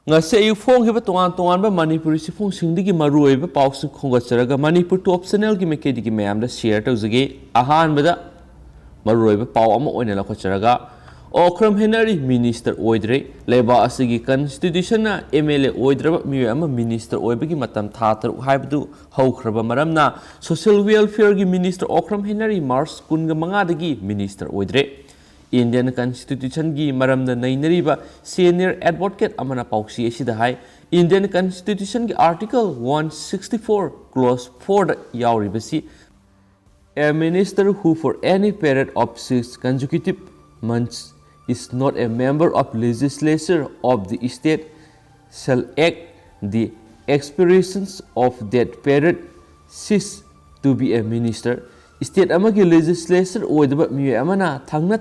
ngase ayu phong hiba tongan tongan ba manipuri si phong singdi gi maroi ba paus khongatsaraga manipur top channel gi mekedi gi mayam da share tawjage ahan bada maroi ba paw ama oina la khocharaga Okram Henry minister oidre leba asigi constitution na MLA oidra mi ama minister oibagi matam thatar haibdu haukraba maramna social welfare gi minister Okram Henry Mars kunga manga dagi minister oidre Indian Constitution gi maramda nainariba senior advocate amana pauksi asida hai Indian Constitution gi article 164 clause 4 da yauribasi a minister who for any period of 6 consecutive months is not a member of legislature of the state shall act the expirations of that period cease to be a minister state amagi legislature oidaba mi amana thangna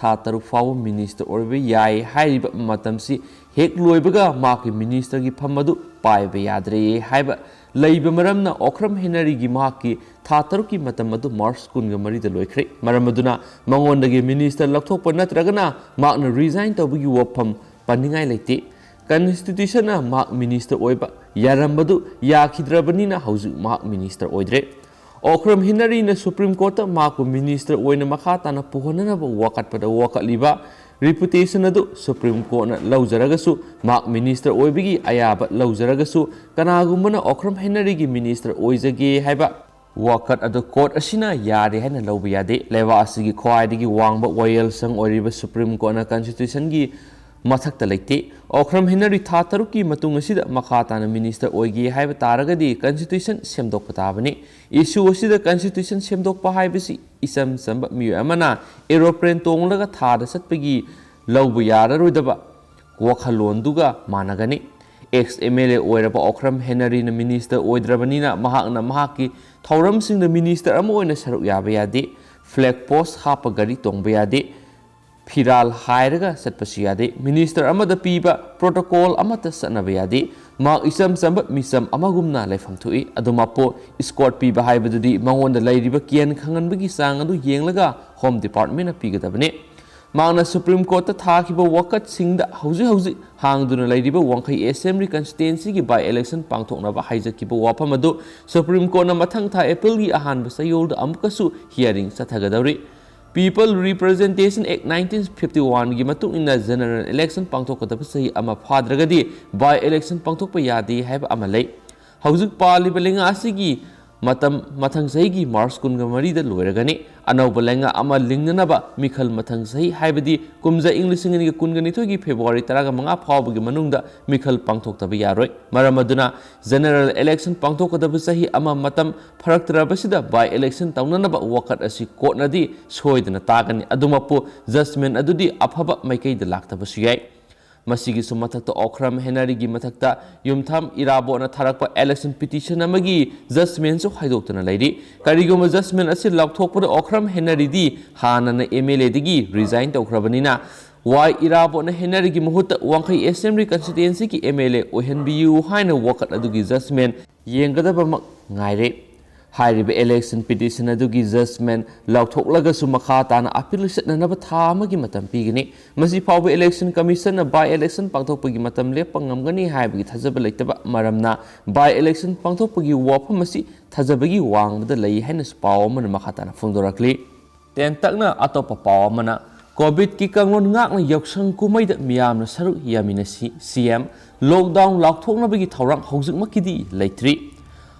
tha taru faw minister orbe yai haiba matamsi hek loibaga maki minister gi phamadu paiba yadre haiba leiba maramna Okram Henry gi maki tha taru ki matam adu March kunga mari da loikhre maramaduna mangonda minister lakhthokpa natragana makna resign tawbagi wopam paningai leite constitution na mak minister oiba yarambadu yakhidrabani na hauju mak minister oidre Okram Henry na Supreme Court maku minister oina makha tana puhonana ba wakat pada wakatliba reputation adu Supreme Court na laujaraga mak minister oibigi ayaba laujaraga kanagumana Okram Henry gi minister oijage haiba wakat adu court asina yare haina lauba yade leba asigi khwaidigi wangba wayel sang oiriba Supreme Court na constitution gi mathakta leite Okram Henry tha taruki matung asida makha tana minister oigi haiba taragadi constitution semdokpa tabani issue asida constitution semdokpa haibasi isam samba mi amana aeroplane tonglaga thada satpagi laubu yararoidaba wakhalonduga managani ex MLA oiraba Okram Henry na minister oidrabanina mahakna mahaki thauram sing the minister ama oina saruk yaba yade flag post hapa gari tongba yade Firal hairaga satpasi yade minister amada piba protocol amata sanaba yade mak isam samba misam amagumna laifam thui adumapo escort piba haibadudi mangonda lairiba kian khanganbagi sang adu yenglaga home department na pigadabane makna Supreme Court ta thakiba wakat singda hauji hangduna lairiba wangkhai assembly constituency gi by election pangthokna ba haijakiba wafam adu Supreme Court na mathang tha April gi ahan ba sayol da amkasu hearing sathagadawri People Representation Act 1951 gi matung ina general election pangthokadaba sahi ama phadragadi by election pangthokpa yadi haiba ama lei haujuk paliba lenga asigi matam mathang sahi gi March kunga mari da loiragani anauba lenga ama lingnanaba mikhal mathang sahi haibadi kumja English ngani kunga ni thogi February 15 phawbagi manungda mikhal pangthoktaba yaroi maramaduna general election pangthokadaba sahi ama matam faraktrabasida by election taunanaba wakat asi court nadi soidana tagani adumapu judgment adudi aphaba maikai da laktabasu yai masigi sumathakta Okram Henry gi mathakta yumtham irabo na tharakpa election petition amagi judgment so haidoktana lairi karigoma judgment asi lakthokpa Okram Henry di hanana MLA digi resign tawkhrabanina wai irabo na Henry gi muhutta wangkhai assembly constituency ki MLA ohenbiu haina wakat adugi judgment yengadaba ngaire hairiba election petition adugi judgment lauthoklagasu makha tana appeal setnanaba tha amagi matam pigani masi fawba election commission na by election pangthokpagi matam lepa ngamgani haibagi thajaba leitaba maramna by election pangthokpagi wafam masi thajabagi wangbada lei haina paw amana makha tana phongdorakli ten takna atopa paw amana COVID ki kanglon ngakna yaksang kumaida miyamna saruk yaminasi CM lockdown laukthoknabagi thawrang hojik makidi leitri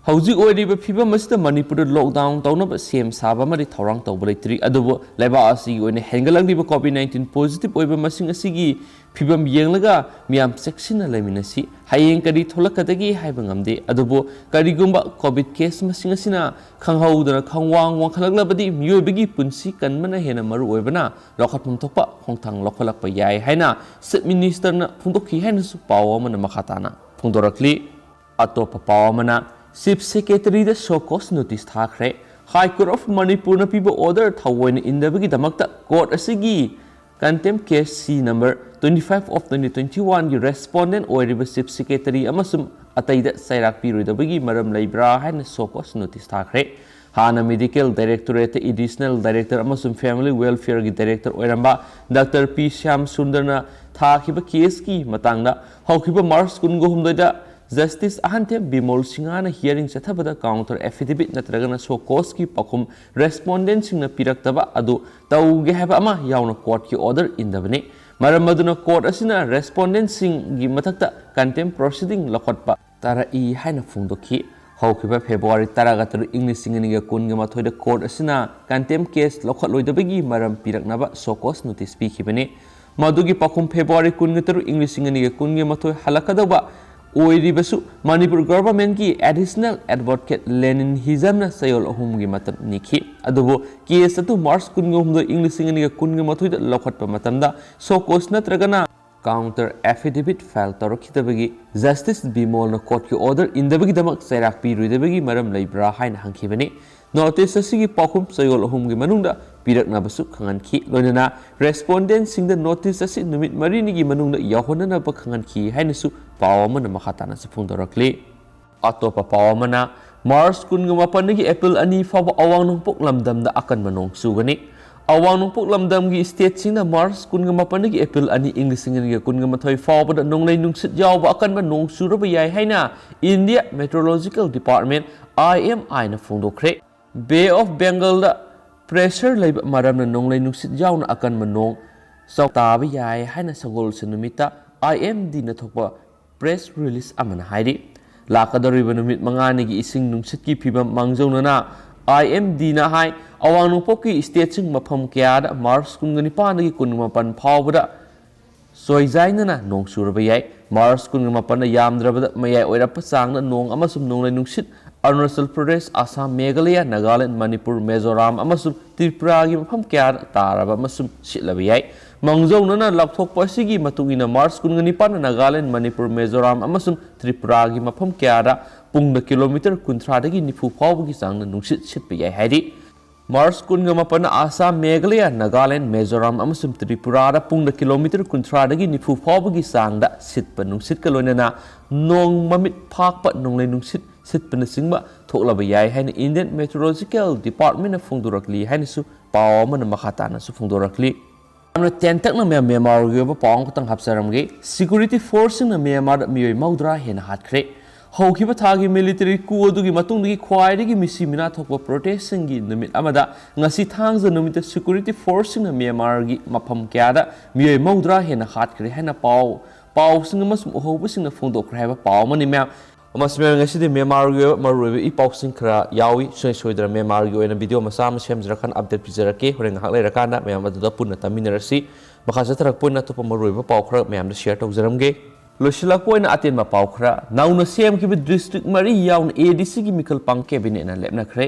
Hauji oiriba phibam masida Manipur lockdown taunaba sem saba mari thorang tawba leitri adubo leba asi oine hengalangdiba COVID-19 positive oiba masing asigi phibam yenglaga miyam section laiminasi hayeng kari tholakadagi haiba ngamde adubo karigumba COVID case masing asina khanghaudana khangwang wangkhalaglabadi miyobigi punsi kanmana hena maru oibana lokhatmum thokpa khongthang lokhalakpa yai haina sub minister na phungdokhi haina su pawamana makhatana phungdorakli atopa pawamana Chief Secretary the Shokos notice thakre High Court of Manipur na piba order thawain indabagi damakta court asigi contempt case C number 25 of 2021 gi respondent oiriba Chief Secretary amasum ataida sairak piruidabagi maram leibra haina Shokos notice thakre ꯍꯥꯟꯅ medical ꯗꯥꯏꯔꯦꯛꯇꯣꯔꯦꯠꯇ additional director ꯑꯃꯁꯨꯡ family ꯋꯦꯜꯐꯤꯌꯔꯒꯤ director ꯑꯣꯏꯔꯝꯕ doctor ꯄꯤ ꯁ꯭ꯌꯥꯝ ꯁꯨꯟꯗꯔꯅ ꯊꯥꯈꯤꯕ ꯀꯦꯁꯀꯤ ꯃꯇꯥꯡꯗ ꯍꯧꯈꯤꯕ March 23ꯗ justice ꯑꯍꯟꯊꯦꯝ Bimol ꯁꯤꯡꯍꯥꯅ ꯍꯤꯌरिꯡ ꯆꯠꯊꯕꯗ counter ꯑꯦꯐꯤꯗꯦꯚꯤꯠ ꯅꯠꯇ꯭ꯔꯒꯅ ꯁꯣ ꯀꯣꯁꯀꯤ ꯄꯥꯎꯈꯨꯝ ꯔꯦꯁꯄꯣꯟꯗꯦꯟꯠꯁꯤꯡꯅ ꯄꯤꯔꯛꯇꯕ ꯑꯗꯨ ꯇꯧꯒꯦ ꯍꯥꯏꯕ ꯑꯃ ꯌꯥꯎꯅ ꯀꯣꯔꯠꯀꯤ ꯑꯣꯔꯗꯔ ꯏꯟꯗꯕꯅꯤ ꯃꯔꯝ ꯑꯗꯨꯅ ꯀꯣꯔꯠ ꯑꯁꯤꯅ ꯔꯦꯁꯄꯣꯟꯗꯦꯟꯠꯁꯤꯡꯒꯤ ꯃꯊꯛꯇ ꯀꯟꯇꯦꯝ ꯄ꯭ꯔꯣꯁꯤꯗꯤꯡ ꯂꯧꯈꯠꯄ ꯇꯥꯔꯛꯏ ꯍꯥꯏꯅ ꯐꯣꯡꯗꯣꯛꯈꯤ ꯍꯧꯈꯤꯕ ꯐꯦꯕ꯭ꯔꯨꯋꯥꯔꯤ 13 ꯏꯪ 2019ꯗ ꯀꯣꯔꯠ ꯑꯁꯤꯅ ꯀꯟꯇꯦꯝ ꯀꯦꯁ ꯂꯧꯈꯠꯂꯣꯏꯗꯕꯒꯤ ꯃꯔꯝ ꯄꯤꯔꯛꯅꯕ ꯁꯣꯀꯣꯁ ꯅꯣꯇꯤꯁ ꯄꯤꯈꯤꯕꯅꯤ ꯃꯗꯨꯒꯤ ꯄꯥꯎꯈꯨꯝ ꯐꯦꯕ꯭ꯔꯨꯋꯥꯔꯤ 13 ꯏꯪ 2019 ꯍꯜꯂꯛꯀꯗꯧꯕ ꯑꯣꯏꯔꯤꯕꯁꯨ ꯃꯅꯤꯄꯨꯔ ꯒꯚꯔꯟꯃꯦꯟꯠꯀꯤ ꯑꯦꯗꯤꯁꯅꯦꯜ ꯑꯦꯗꯚꯣꯀꯦꯠ ꯂꯦꯅꯤꯟ ꯍꯤꯖꯝꯅ ꯆꯌꯣꯜ 3ꯒꯤ ꯃꯇꯝ ꯅꯤꯈꯤ ꯑꯗꯨꯕꯨ ꯀꯦꯁ ꯑꯗꯨ ꯃꯥꯔꯆ 23 ꯏꯪ 2019ꯗ ꯂꯧꯈꯠꯄ ꯃꯇꯝꯗ ꯁꯣꯀꯣꯁ ꯅꯠꯇ꯭ꯔꯒꯅ काउंटर एफिडेविट फाइल तौरखिदबगी जस्टिस बिमोलना कोर्ट की ऑर्डर इंदबगीदमक चैराक पीरुइदबगी मरम लैब्रा हाइन हंखिबनी नोटिस असिगी पाखुम चयोल अहुमगी मनुंगदा पिरकनाबसु खंगनखी लोइनना रेस्पोंडेंट सिंग द नोटिस असि नुमित मरीनिगी मनुंगदा याहोननाब खंगनखी हाइनसु पाव अमना मखाताना फोंदोरक्ली अतोपा पाव अमना मार्च 28 एप्रिल 2 फाव अवांग नोंपोक लमदमदा अकनबा नोंग चुगनी अवांग नोंपोक लमदमगी स्टेट सिंगना मार्च 28 एप्रिल 2 इंग 2019 फावबदा नोंगलै नुंगसित यावबा अकनबा नोंग चुरबा याय हाइना इंडिया मेट्रोलॉजिकल डिपार्टमेंट IMI ना फोंदोखरे बे ऑफ बेंगल दा प्रेशर लैब मरमना नोंगलै नुंगसित यावना अकनबा नोंग चौताबा याय हाइना सगोल सनुमिता IMD ना थोकपा प्रेस रिलीज अमना हाइरि लाकदरिबा नुमित मंगानिगी इसिंग नुंगसितकी फिबम मांगजौनना IMD ना हाई अवांग नोंपोककी स्टेट सिंग मफम क्यादा मार्च 19 19 फावबदा सोइजाइनना नोंग चुरबा याय मार्च 19 यामद्रबदा मयाय ओइरप चांगना नोंग अमसुम नोंगलै नुंगसित अरुणाचल प्रदेश असम मेघालय नागालैंड मणिपुर मिजोराम अमसुम त्रिपुरागी मफम क्यादा तारबा अमसुम सिटलबा याय मंगजौनना लापथोकपसिगी मतुगिना मार्च 19 नागालैंड मणिपुर मिजोराम अमसुम त्रिपुरागी मफम क्यादा पुंगदा किलोमीटर 30 निफु फावबगी चांगना नुंगसित सिटबा याय हाइरि मार्च 19 आसाम मेघालय नागालैंड मिजोराम अमसुम त्रिपुरादा पुंगदा किलोमीटर 30 निफु फावबगी चांगदा सिटबा नुंगसितका लोइनना नोंग ममित फाकपा नोंगलै नुंगसित सिटपना सिंगबा थोकलबा याय हाइना इंडियन मेट्रोलॉजिकल डिपार्टमेंट फोंदोरक्ली हाइनसु पाव अमना मखातानासु फोंदोरक्ली हमने तेंतकना म्यांमार गे पाव खतंग हपसरमगे सिक्योरिटी फोर्स सिंगना म्यांमार मियोय मौद्रा हेना हाटखरे हौखिबा थागी मिलिटरी कू अदुगी मतुंगदगी ख्वाइदगी मिसी मिना थोकपा प्रोटेस्ट सिंगी नुमित अमदा ngasi thangza numit security force सिंगना म्यांमार गी मफम क्यादा मियोय मौद्रा हेना हाटखरे हेना पाव सिंग मसम ओहौबा सिंगना फोंदोखरे हाबा पाव मनि म्याम अमसमेर ngasi म्यांमार गे मरुइबा इ पाव सिंग खरा यावी सोइदरा म्यांमार गी ओइना वीडियो मसा म सेमजरखन अपडेट पिजरके होरें हाक लेरकाना म्याम अदुदा पुन्ना तमिनरसी मखा जथरक पुन्ना तोप मरुइबा पाव खरा म्याम शेयर तौजरमगे लोसिलाकोइन अतेन पाव खरा नाउना सेम की डिस्ट्रिक्ट मरी याउन ADC की मिखल पांग कैबिनेट ना लेपनखरे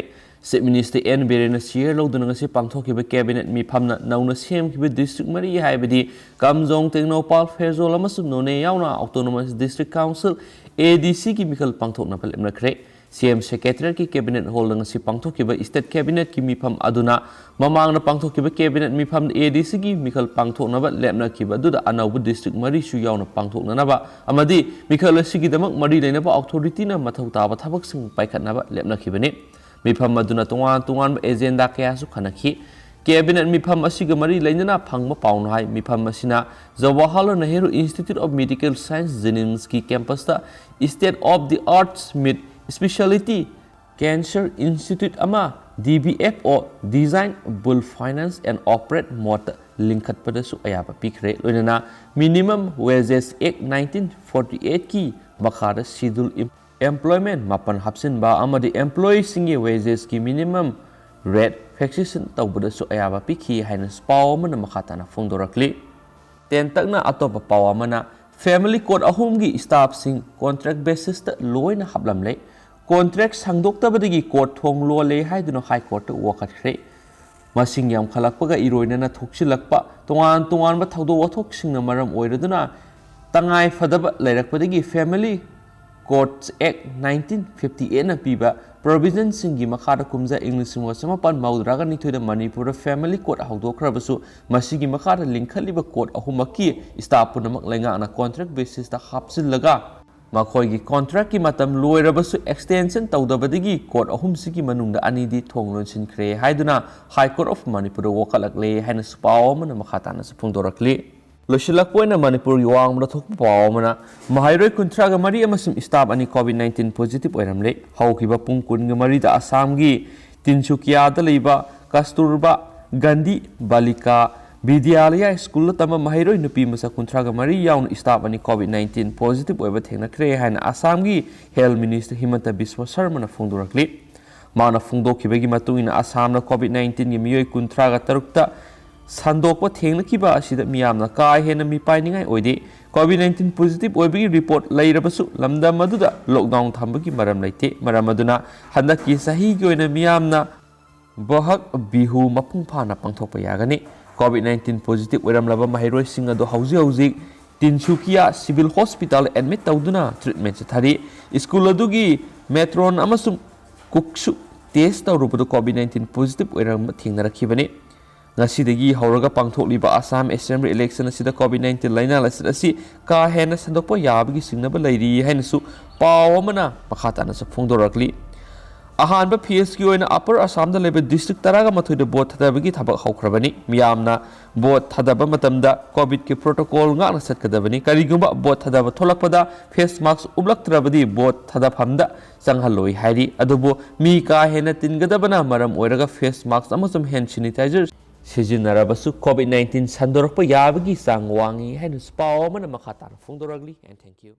chief minister N Biren share लौदुना ngasi पांगथोखिबा कैबिनेट मिफामना नाउना सेम की डिस्ट्रिक्ट मरी हाइबदी कामजोंग टेक्नोपाल फेजोल अमसुम नोने याउना ऑटोनोमस डिस्ट्रिक्ट काउंसिल ADC की मिखल पांगथोकना लेपनखरे CM सेक्रेटरी की कैबिनेट होल ngasi पांगथोखिबा स्टेट कैबिनेट की मिफाम अदुना ममांगना पांगथोखिबा कैबिनेट मिफाम ADC की मिखल पांगथोकनाबा लेपनखिबा दुदा अनौबा डिस्ट्रिक्ट मरी सु याउना पांगथोकनाबा अमदी मिखल असिगिदमक मरी लेनबा अथॉरिटी ना मथौ ताबा थबकसिंग पाइखतनाबा लेपनखिबनी मिफाम अदुना तोंगान एजेंडा कयासु खनखि कैबिनेट मिफाम असिगा मरी लेनना फंगबा पाउन हाई मिफाम असिना Jawaharlal Nehru institute of medical science JNIMS की कैंपस ता state of the arts mid speciality cancer institute अमा DBFO design build finance and operate mode लिंखतपदसु अयाबा पिखरे लोइनना मिनिमम वेजेस एक्ट 1948 की मखादा शेड्यूल एम्प्लॉयमेंट मापन हपसिनबा अमदी एम्प्लॉय सिंगे वेजेस की मिनिमम रेट फिक्सेशन तौबदसु अयाबा पिखि हाइना पाव अमना मखाताना फोंदोरक्ली तेंतकना अतोपा पाव अमना फैमिली कोड अहुमगी स्टाफ सिंग कॉन्ट्रैक्ट बेसिस ता लोइना हबलमले कॉन्ट्रैक्ट सांगदोक्तबदगी कोर्ट थोंग लोले हाइदुनो हाई कोर्ट वखतखरे मसिंग याम खलकपगा इरोइनना थोक्सिलकपा तोंगान बा थौदो वथोक्सिंगना मरम ओइरदुना तंगाई फदबा लैरकपदगी फैमिली कोर्ट्स एक्ट 1958 ना पीबा प्रोविजन सिंगी मखादा कुमजा इंग्लिश समपन मौद्रागा निथोइदा मणिपुर फैमिली कोर्ट हौदोखरबसु मसिगी मखादा लिंखलिबा कोर्ट अहुमकी स्टाफ पुनमक लेंगाना कॉन्ट्रैक्ट बेसिस ता हापसिलगा ꯃꯈꯣꯏꯒꯤ ꯀꯣꯟꯇ꯭ꯔꯦꯛꯀꯤ ꯃꯇꯝ ꯂꯣꯏꯔꯕꯁꯨ ꯑꯦꯛꯁꯇꯦꯟꯁꯟ ꯇꯧꯗꯕꯗꯒꯤ ꯀꯣꯔꯠ ꯑꯍꯨꯝꯁꯤꯒꯤ ꯃꯅꯨꯡꯗ ꯑꯅꯤꯗꯤ ꯊꯣꯡ ꯂꯣꯟꯁꯤꯟꯈ꯭ꯔꯦ ꯍꯥꯏꯗꯨꯅ ꯍꯥꯏ ꯀꯣꯔꯠ ꯑꯣꯐ ꯃꯅꯤꯄꯨꯔꯗ ꯋꯥꯀꯠꯂꯛꯂꯦ ꯍꯥꯏꯅꯁꯨ ꯄꯥꯎ ꯑꯃꯅ ꯃꯈꯥ ꯇꯥꯅꯁꯨ ꯐꯣꯡꯗꯣꯔꯛꯂꯤ꯫ ꯂꯣꯏꯁꯤꯜꯂꯛꯄ ꯑꯣꯏꯅ ꯃꯅꯤꯄꯨꯔꯒꯤ ꯋꯥꯡꯃꯗ ꯊꯣꯛꯄ ꯄꯥꯎ ꯑꯃꯅ ꯃꯍꯩꯔꯣꯏ 34 ꯑꯃꯁꯨꯡ ꯁ꯭ꯇꯥꯐ ꯑꯅꯤ ꯀꯣꯚꯤꯗ-19 ꯄꯣꯖꯤꯇꯤꯚ ꯑꯣꯏꯔꯝꯂꯦ꯫ ꯍꯧꯈꯤꯕ ꯄꯨꯡ 24ꯗ ꯑꯁꯥꯝꯒꯤ ꯇꯤꯟꯁꯨꯀꯤꯌꯥꯗ ꯂꯩꯕ ꯀꯁꯇꯨꯔꯕꯥ ꯒꯥꯟꯙꯤ ꯕꯥꯂꯤꯀꯥ ꯕꯤꯗ꯭ꯌꯥꯂꯌ ꯁ꯭ꯀꯨꯜꯗ ꯇꯝꯕ ꯃꯍꯩꯔꯣꯏ ꯅꯨꯄꯤ ꯃꯁꯛ 34 ꯌꯥꯎꯅ ꯁ꯭ꯇꯥꯐ ꯑꯅꯤ ꯀꯣꯚꯤꯗ-19 ꯄꯣꯖꯤꯇꯤꯚ ꯑꯣꯏꯕ ꯊꯦꯡꯅꯈ꯭ꯔꯦ ꯍꯥꯏꯅ ꯑꯁꯥꯝꯒꯤ ꯍꯦꯜꯊ ꯃꯤꯅꯤꯁꯇꯔ ꯍꯤꯃꯟꯇ ꯕꯤꯁ꯭ꯋ ꯁꯔꯃꯅ ꯐꯣꯡꯗꯣꯔꯛꯂꯤ꯫ ꯃꯥꯅ ꯐꯣꯡꯗꯣꯛꯈꯤꯕꯒꯤ ꯃꯇꯨꯡ ꯏꯟꯅ ꯑꯁꯥꯝꯅ ꯀꯣꯚꯤꯗ-19ꯒꯤ ꯃꯤꯑꯣꯏ 33ꯇ ꯁꯟꯗꯣꯛꯄ ꯊꯦꯡꯅꯈꯤꯕ ꯑꯁꯤꯗ ꯃꯤꯌꯥꯝꯅ ꯀꯥ ꯍꯦꯟꯅ ꯃꯤꯄꯥꯏꯅꯤꯡꯉꯥꯏ ꯑꯣꯏꯗꯦ꯫ ꯀꯣꯚꯤꯗ-19 ꯄꯣꯖꯤꯇꯤꯚ ꯑꯣꯏꯕꯒꯤ ꯔꯤꯄꯣꯔꯠ ꯂꯩꯔꯕꯁꯨ ꯂꯝꯗꯝ ꯑꯗꯨꯗ ꯂꯣꯛꯗꯥꯎꯟ ꯊꯝꯕꯒꯤ ꯃꯔꯝ ꯂꯩꯇꯦ꯫ ꯃꯔꯝ ꯑꯗꯨꯅ ꯍꯟꯗꯛꯀꯤ ꯆꯍꯤꯒꯤ ꯑꯣꯏꯅ ꯃꯤꯌꯥꯝꯅ ꯕꯣꯍꯛ ꯕꯤꯍꯨ ꯃꯄꯨꯡ ꯐꯥꯅ ꯄꯥꯡꯊꯣꯛꯄ ꯌꯥꯒꯅꯤ꯫ ꯀꯣꯚꯤꯗ-19 ꯄꯣꯖꯤꯇꯤꯚ ꯑꯣꯏꯔꯝꯂꯕ ꯃꯍꯩꯔꯣꯏꯁꯤꯡ ꯑꯗꯨ ꯍꯧꯖꯤꯛ ꯇꯤꯟꯁꯨꯀꯤꯌꯥ ꯁꯤꯚꯤꯜ ꯍꯣꯁꯄꯤꯇꯥꯜꯗ ꯑꯦꯗꯃꯤꯠ ꯇꯧꯗꯨꯅ ꯇ꯭ꯔꯤꯠꯃꯦꯟ ꯆꯠꯊꯔꯤ꯫ ꯁ꯭ꯀꯨꯜ ꯑꯗꯨꯒꯤ ꯃꯦꯇ꯭ꯔꯣꯟ ꯑꯃꯁꯨꯡ ꯀꯨꯛꯁꯨ ꯇꯦꯁ ꯇꯧꯔꯨꯕꯗ ꯀꯣꯚꯤꯗ-19 ꯄꯣꯖꯤꯇꯤꯚ ꯑꯣꯏꯔꯝꯕ ꯊꯦꯡꯅꯔꯛꯈꯤꯕꯅꯤ꯫ ꯉꯁꯤꯗꯒꯤ ꯍꯧꯔꯒ ꯄꯥꯡꯊꯣꯛꯂꯤꯕ ꯑꯁꯥꯝ ꯑꯦꯁꯦꯝꯕ꯭ꯂꯤ ꯏꯂꯦꯛꯁꯟ ꯑꯁꯤꯗ ꯀꯣꯚꯤꯗ-19 ꯂꯩꯅꯥ ꯂꯥꯏꯆꯠ ꯑꯁꯤ ꯀꯥ ꯍꯦꯟꯅ ꯁꯟꯗꯣꯛꯄ ꯌꯥꯕꯒꯤ ꯆꯤꯡꯅꯕ ꯂꯩꯔꯤ ꯍꯥꯏꯅꯁꯨ ꯄꯥꯎ ꯑꯃꯅ ꯃꯈꯥ ꯇꯥꯅꯁꯨ ꯐꯣꯡꯗꯣꯔꯛꯂꯤ꯫ ꯑꯍꯥꯟꯕ ꯐꯦꯖꯀꯤ ꯑꯣꯏꯅ ꯑꯄꯔ ꯑꯁꯥꯝꯗ ꯂꯩꯕ ꯗꯤꯁꯇ꯭ꯔꯤꯛ 13ꯗ ꯚꯣꯠ ꯊꯥꯗꯕꯒꯤ ꯊꯕꯛ ꯍꯧꯈ꯭ꯔꯕꯅꯤ꯫ ꯃꯤꯌꯥꯝꯅ ꯚꯣꯠ ꯊꯥꯗꯕ ꯃꯇꯝꯗ ꯀꯣꯚꯤꯗꯀꯤ ꯄ꯭ꯔꯣꯇꯣꯀꯣꯜ ꯉꯥꯛꯅ ꯆꯠꯀꯗꯕꯅꯤ꯫ ꯀꯔꯤꯒꯨꯝꯕ ꯚꯣꯠ ꯊꯥꯗꯕ ꯊꯣꯛꯂꯛꯄꯗ ꯐꯦꯁ ꯃꯥस्क ꯎꯞꯂꯛꯇ꯭ꯔꯕꯗꯤ ꯚꯣꯠ ꯊꯥꯗꯐꯝꯗ ꯆꯪꯍꯜꯂꯣꯏ ꯍꯥꯏꯔꯤ꯫ ꯑꯗꯨꯕꯨ ꯃꯤ ꯀꯥ ꯍꯦꯟꯅ ꯇꯤꯟꯒꯗꯕꯅ ꯃꯔꯝ ꯑꯣꯏꯔꯒ ꯐꯦꯁ ꯃꯥस्क ꯑꯃꯁꯨꯡ ꯍꯦꯟ ꯁꯦꯅꯤꯇꯥꯏꯖꯔ ꯁꯤꯖꯤꯟꯅꯔꯕꯁꯨ ꯀꯣꯚꯤꯗ-19 ꯁꯟꯗꯣꯔꯛꯄ ꯌꯥꯕꯒꯤ ꯆꯥꯡ ꯋꯥꯡꯏ ꯍꯥꯏꯅꯁꯨ ꯄꯥꯎ ꯑꯃꯅ ꯃꯈꯥ ꯇꯥꯅ ꯐꯣꯡꯗꯣꯔꯛꯂꯤ꯫ Thank you.